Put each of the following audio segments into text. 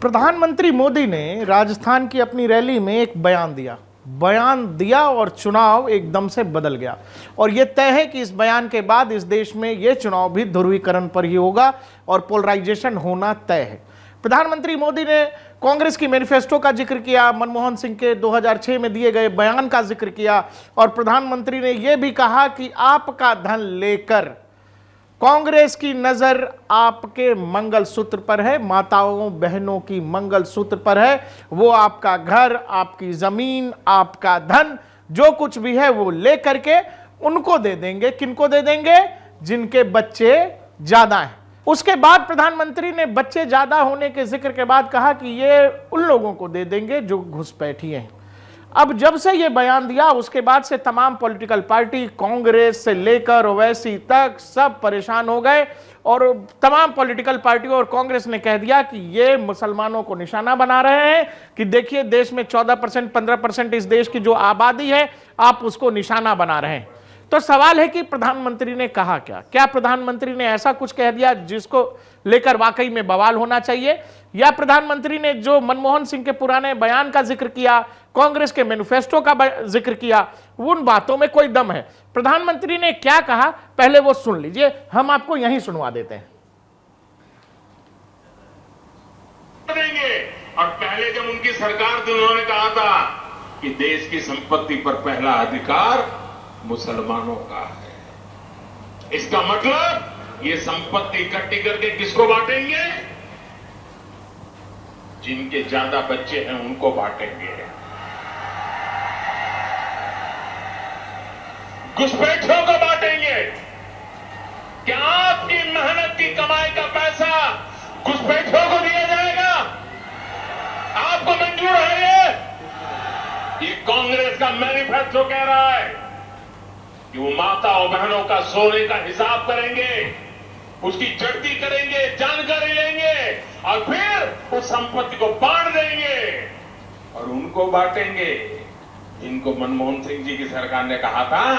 प्रधानमंत्री मोदी ने राजस्थान की अपनी रैली में एक बयान दिया और चुनाव एकदम से बदल गया। और यह तय है कि इस बयान के बाद इस देश में यह चुनाव भी ध्रुवीकरण पर ही होगा और पोलराइजेशन होना तय है। प्रधानमंत्री मोदी ने कांग्रेस की मैनिफेस्टो का जिक्र किया, मनमोहन सिंह के 2006 में दिए गए बयान का जिक्र किया और प्रधानमंत्री ने यह भी कहा कि आपका धन लेकर कांग्रेस की नजर आपके मंगलसूत्र पर है, माताओं बहनों की मंगलसूत्र पर है। वो आपका घर, आपकी जमीन, आपका धन जो कुछ भी है वो लेकर के उनको दे देंगे। किनको दे देंगे? जिनके बच्चे ज्यादा हैं। उसके बाद प्रधानमंत्री ने बच्चे ज्यादा होने के जिक्र के बाद कहा कि ये उन लोगों को दे देंगे जो घुसपैठिए हैं। अब जब से ये बयान दिया उसके बाद से तमाम पॉलिटिकल पार्टी, कांग्रेस से लेकर ओवैसी तक सब परेशान हो गए और तमाम पॉलिटिकल पार्टी और कांग्रेस ने कह दिया कि ये मुसलमानों को निशाना बना रहे हैं कि देखिए देश में 14% 15% इस देश की जो आबादी है आप उसको निशाना बना रहे हैं। तो सवाल है कि प्रधानमंत्री ने कहा क्या प्रधानमंत्री ने ऐसा कुछ कह दिया जिसको लेकर वाकई में बवाल होना चाहिए, या प्रधानमंत्री ने जो मनमोहन सिंह के पुराने बयान का जिक्र किया, कांग्रेस के मैनिफेस्टो का जिक्र किया, उन बातों में कोई दम है? प्रधानमंत्री ने क्या कहा पहले वो सुन लीजिए, हम आपको यहीं सुनवा देते हैं। और पहले जब उनकी सरकार थी उन्होंने कहा था कि देश की संपत्ति पर पहला अधिकार मुसलमानों का है। इसका मतलब ये संपत्ति इकट्ठी करके किसको बांटेंगे? जिनके ज्यादा बच्चे हैं उनको बांटेंगे। घुसपैठियों को बांटेंगे। क्या आपकी मेहनत की कमाई का पैसा घुसपैठियों को दिया जाएगा? आपको मंजूर है? ये कांग्रेस का मैनिफेस्टो कह रहा है कि वो माता और बहनों का सोने का हिसाब करेंगे, उसकी जड़ती करेंगे, जानकारी लेंगे और फिर उस संपत्ति को बांट देंगे और उनको बांटेंगे जिनको मनमोहन सिंह जी की सरकार ने कहा था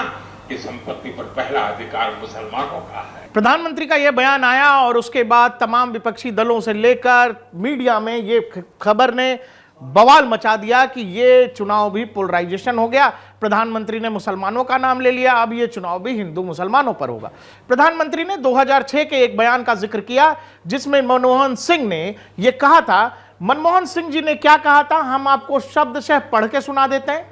कि संपत्ति पर पहला अधिकार मुसलमानों का है। प्रधानमंत्री का यह बयान आया और उसके बाद तमाम विपक्षी दलों से लेकर मीडिया में ये खबर ने बवाल मचा दिया कि ये चुनाव भी पोलराइजेशन हो गया। प्रधानमंत्री ने मुसलमानों का नाम ले लिया, अब ये चुनाव भी हिंदू मुसलमानों पर होगा। प्रधानमंत्री ने 2006 के एक बयान का जिक्र किया जिसमें मनमोहन सिंह ने यह कहा था। मनमोहन सिंह जी ने क्या कहा था हम आपको शब्दशः पढ़ के सुना देते हैं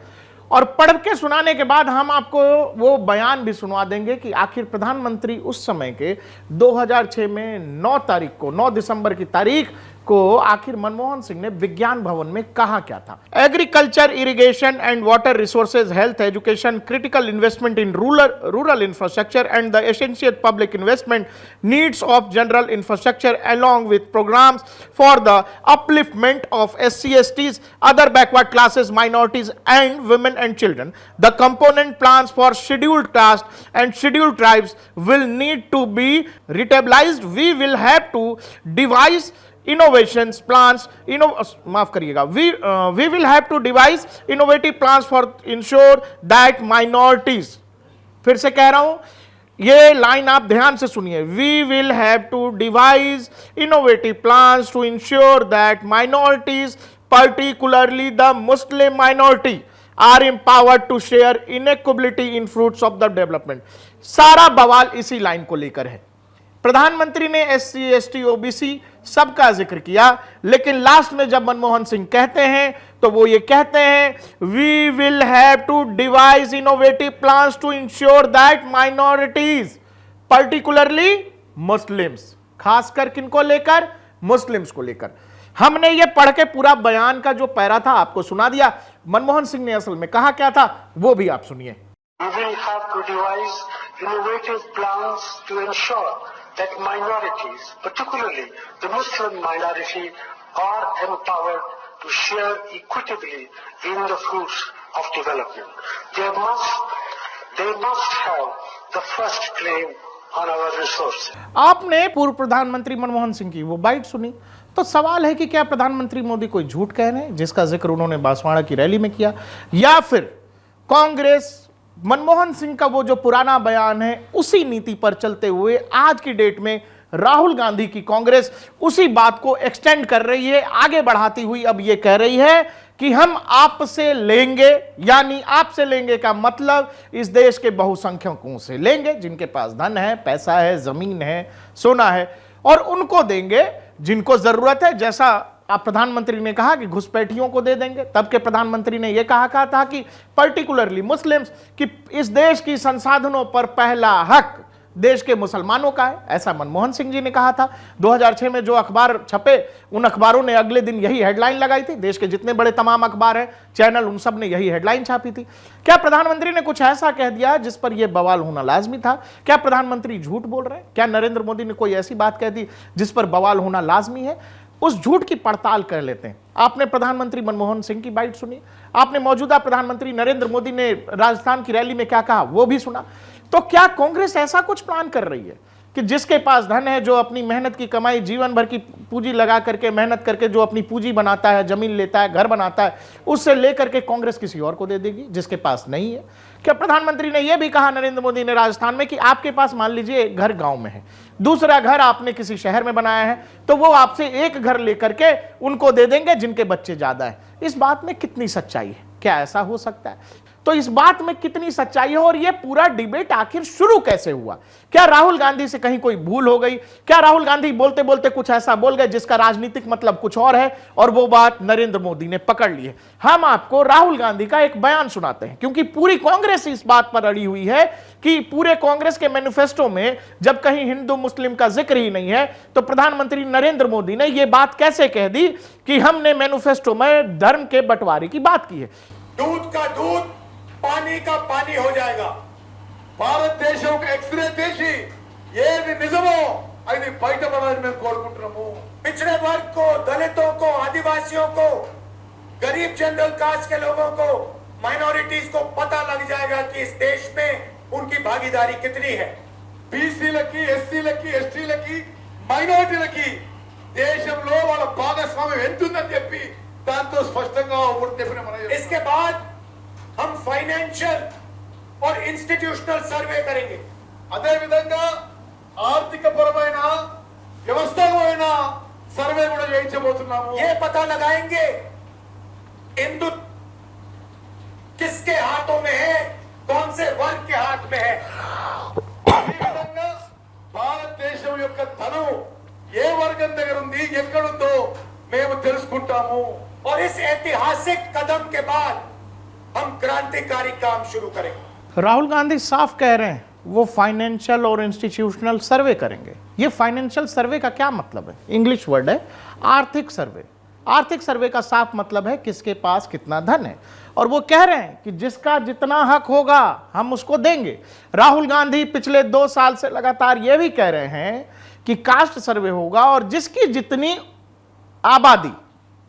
और पढ़ के सुनाने के बाद हम आपको वो बयान भी सुनवा देंगे कि आखिर प्रधानमंत्री उस समय के 2006 में 9 दिसंबर की तारीख को आखिर मनमोहन सिंह ने विज्ञान भवन में कहा क्या था। Agriculture, irrigation and water resources, health, education, critical investment in rural infrastructure and the essential public investment needs of general infrastructure along with programs for the upliftment of SC, STs, other backward classes, minorities and women and children. The component plans for scheduled castes and scheduled tribes will need to be retablized. We will have to devise innovations plans, माफ करिएगा, we will have to devise innovative plans for ensure that minorities, फिर से कह रहा हूं ये line आप ध्यान से सुनिए, we will have to devise innovative plans to ensure that minorities, particularly the Muslim minority, are empowered to share inequality in fruits of the development। सारा बवाल इसी लाइन को लेकर है। प्रधानमंत्री ने SC, ST, OBC सबका जिक्र किया, लेकिन लास्ट में जब मनमोहन सिंह कहते हैं तो वो ये कहते हैं we will have to devise innovative plans to ensure that minorities, particularly Muslims, खासकर किनको लेकर? मुस्लिम्स को लेकर। हमने ये पढ़ के पूरा बयान का जो पैरा था आपको सुना दिया। मनमोहन सिंह ने असल में कहा क्या था वो भी आप सुनिए। We will have to devise innovative plans to ensure that minorities, particularly the Muslim minority, are empowered to share equitably in the fruits of development. They must have the first claim on our resources. आपने पूर्व प्रधानमंत्री मनमोहन सिंह की वो bite सुनी, तो सवाल है कि क्या प्रधानमंत्री मोदी कोई झूठ कह रहे हैं जिसका जिक्र उन्होंने बांसवाड़ा की रैली में किया, या फिर कांग्रेस मनमोहन सिंह का वो जो पुराना बयान है उसी नीति पर चलते हुए आज की डेट में राहुल गांधी की कांग्रेस उसी बात को एक्सटेंड कर रही है, आगे बढ़ाती हुई अब यह कह रही है कि हम आपसे लेंगे, यानी आपसे लेंगे का मतलब इस देश के बहुसंख्यकों से लेंगे, जिनके पास धन है, पैसा है, जमीन है, सोना है, और उनको देंगे जिनको जरूरत है। जैसा आप प्रधानमंत्री ने कहा कि घुसपैठियों को दे देंगे, तब के प्रधानमंत्री ने यह कहा था कि पर्टिकुलरली मुस्लिम्स, कि इस देश की संसाधनों पर पहला हक देश के मुसलमानों का है, ऐसा मनमोहन सिंह जी ने कहा था। 2006 में जो अखबार छपे, उन अखबारों ने अगले दिन यही हेडलाइन लगाई थी। देश के जितने बड़े तमाम अखबार हैं, चैनल, उन सब ने यही हेडलाइन छापी थी। क्या प्रधानमंत्री ने कुछ ऐसा कह दिया जिस पर यह बवाल होना लाजमी था? क्या प्रधानमंत्री झूठ बोल रहे हैं? क्या नरेंद्र मोदी ने कोई ऐसी बात कह दी जिस पर बवाल होना लाजमी है? उस झूठ की पड़ताल कर लेते हैं। आपने प्रधानमंत्री मनमोहन सिंह की बाइट सुनी, आपने मौजूदा प्रधानमंत्री नरेंद्र मोदी ने राजस्थान की रैली में क्या कहा वो भी सुना। तो क्या कांग्रेस ऐसा कुछ प्लान कर रही है कि जिसके पास धन है, जो अपनी मेहनत की कमाई, जीवन भर की पूंजी लगा करके, मेहनत करके जो अपनी पूंजी बनाता है, जमीन लेता है, घर बनाता है, उससे लेकर के कांग्रेस किसी और को दे देगी जिसके पास नहीं है? क्या प्रधानमंत्री ने यह भी कहा, नरेंद्र मोदी ने, राजस्थान में, कि आपके पास मान लीजिए एक घर गांव में है, दूसरा घर आपने किसी शहर में बनाया है, तो वो आपसे एक घर लेकर के उनको दे देंगे जिनके बच्चे ज्यादा है? इस बात में कितनी सच्चाई है? क्या ऐसा हो सकता है? तो इस बात में कितनी सच्चाई है और यह पूरा डिबेट आखिर शुरू कैसे हुआ? क्या राहुल गांधी से कहीं कोई भूल हो गई? क्या राहुल गांधी बोलते बोलते कुछ ऐसा बोल गए जिसका राजनीतिक मतलब कुछ और है और वो बात नरेंद्र मोदी ने पकड़ ली है? हम आपको राहुल गांधी का एक बयान सुनाते हैं, क्योंकि पूरी कांग्रेस इस बात पर अड़ी हुई है कि पूरे कांग्रेस के मैनिफेस्टो में जब कहीं हिंदू मुस्लिम का जिक्र ही नहीं है, तो प्रधानमंत्री नरेंद्र मोदी ने यह बात कैसे कह दी कि हमने मैनिफेस्टो में धर्म के बंटवारे की बात की है? दूध का दूध, पानी का पानी हो जाएगा। భారత దేశం ఒక ఎక్స్రే తీసి ఏది నిజమో అది బయటపడాలని మేము కోరుకుంటున్నాము। पिछड़े वर्ग को, दलितों को, आदिवासियों को, गरीब जनरल कास्ट के लोगों को, माइनॉरिटीज को पता लग जाएगा कि इस देश में उनकी भागीदारी कितनी है। బీసీలకి, ఎస్సీలకి, ఎస్టీలకి, మైనారిటీలకి దేశంలో వాళ్ళ భాగస్వామ్యం ఎంత ఉందని చెప్పి దాంతో స్పష్టంగా इसके बाद हम फाइनेंशियल और इंस्टीट्यूशनल सर्वे करेंगे। అదే విధంగా ఆర్థికపరమైన వ్యవస్థాపరమైన సర్వే కూడా చేయించబోతున్నాము। ये पता लगाएंगे हिंदू किसके हाथों में है, कौन से वर्ग के हाथ में है। ఈ విధంగా భారతదేశం యొక్క ధనం ఏ వర్గం దగ్గర ఉంది, ఎక్కడుందో మేము తెలుసుకుంటాము। और इस ऐतिहासिक कदम के बाद हम क्रांतिकारी काम शुरू करेंगे। राहुल गांधी साफ कह रहे हैं वो फाइनेंशियल और इंस्टीट्यूशनल सर्वे करेंगे। ये फाइनेंशियल सर्वे का क्या मतलब है? इंग्लिश वर्ड है आर्थिक सर्वे। आर्थिक सर्वे का साफ मतलब है किसके पास कितना धन है, और वो कह रहे हैं कि जिसका जितना हक होगा हम उसको देंगे। राहुल गांधी पिछले 2 साल से लगातार ये भी कह रहे हैं कि कास्ट सर्वे होगा और जिसकी जितनी आबादी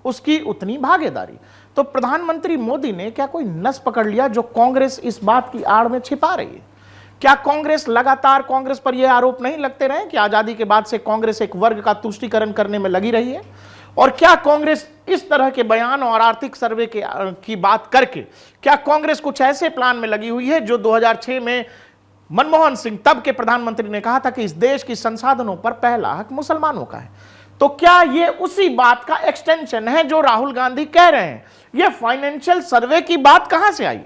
उसकी उतनी भागीदारी। तो प्रधानमंत्री मोदी ने क्या कोई नस पकड़ लिया जो कांग्रेस इस बात की आड़ में छिपा रही है? क्या कांग्रेस लगातार, कांग्रेस पर यह आरोप नहीं लगते रहे कि आजादी के बाद से कांग्रेस एक वर्ग का तुष्टीकरण करने में लगी रही है? और क्या कांग्रेस इस तरह के बयान और आर्थिक सर्वे की बात करके क्या कांग्रेस कुछ ऐसे प्लान में लगी हुई है जो 2006 में मनमोहन सिंह, तब के प्रधानमंत्री, ने कहा था कि इस देश की संसाधनों पर पहला हक मुसलमानों का है? तो क्या ये उसी बात का एक्सटेंशन है जो राहुल गांधी कह रहे हैं? ये फाइनेंशियल सर्वे की बात कहां से आई?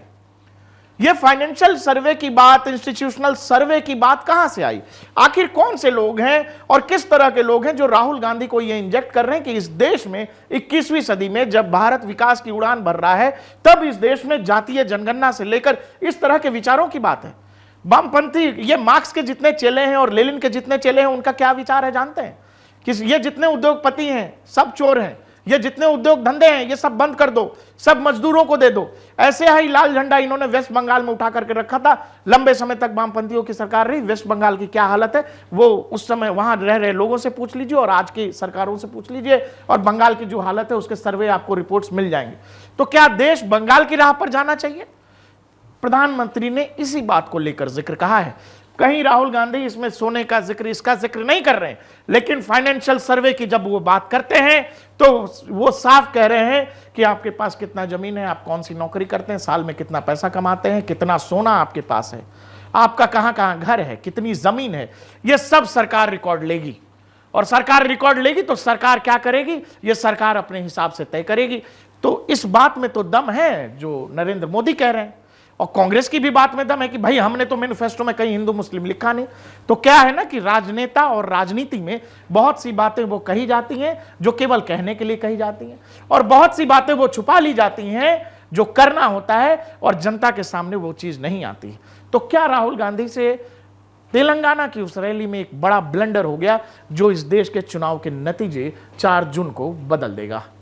ये फाइनेंशियल सर्वे की बात, इंस्टीट्यूशनल सर्वे की बात कहां से आई? आखिर कौन से लोग हैं और किस तरह के लोग हैं जो राहुल गांधी को ये इंजेक्ट कर रहे हैं कि इस देश में 21वीं सदी में जब भारत विकास की उड़ान भर रहा है, तब इस देश में जातीय जनगणना से लेकर इस तरह के विचारों की बात है? वामपंथी, ये मार्क्स के जितने चेले हैं और लेनिन के जितने चेले हैं, उनका क्या विचार है जानते हैं? कि ये जितने उद्योगपति हैं सब चोर हैं, ये जितने उद्योग धंधे हैं ये सब बंद कर दो, सब मजदूरों को दे दो। ऐसे ही लाल झंडा इन्होंने वेस्ट बंगाल में उठा करके रखा था। लंबे समय तक वामपंथियों की सरकार रही। वेस्ट बंगाल की क्या हालत है वो उस समय वहां रह रहे लोगों से पूछ लीजिए और आज की सरकारों से पूछ लीजिए, और बंगाल की जो हालत है उसके सर्वे आपको रिपोर्ट्स मिल जाएंगे। तो क्या देश बंगाल की राह पर जाना चाहिए? प्रधानमंत्री ने इसी बात को लेकर जिक्र कहा है। कहीं राहुल गांधी इसमें सोने का जिक्र, इसका जिक्र नहीं कर रहे हैं, लेकिन फाइनेंशियल सर्वे की जब वो बात करते हैं तो वो साफ कह रहे हैं कि आपके पास कितना जमीन है, आप कौन सी नौकरी करते हैं, साल में कितना पैसा कमाते हैं, कितना सोना आपके पास है, आपका कहां कहां घर है, कितनी जमीन है, ये सब सरकार रिकॉर्ड लेगी। और सरकार रिकॉर्ड लेगी तो सरकार क्या करेगी, ये सरकार अपने हिसाब से तय करेगी। तो इस बात में तो दम है जो नरेंद्र मोदी कह रहे हैं, और कांग्रेस की भी बात में दम है कि भाई हमने तो मैनिफेस्टो में कहीं हिंदू मुस्लिम लिखा नहीं। तो क्या है ना कि राजनेता और राजनीति में बहुत सी बातें वो कही जाती हैं जो केवल कहने के लिए कही जाती हैं, और बहुत सी बातें वो छुपा ली जाती हैं जो करना होता है और जनता के सामने वो चीज नहीं आती। तो क्या राहुल गांधी से तेलंगाना की उस रैली में एक बड़ा ब्लंडर हो गया जो इस देश के चुनाव के नतीजे 4 जून को बदल देगा।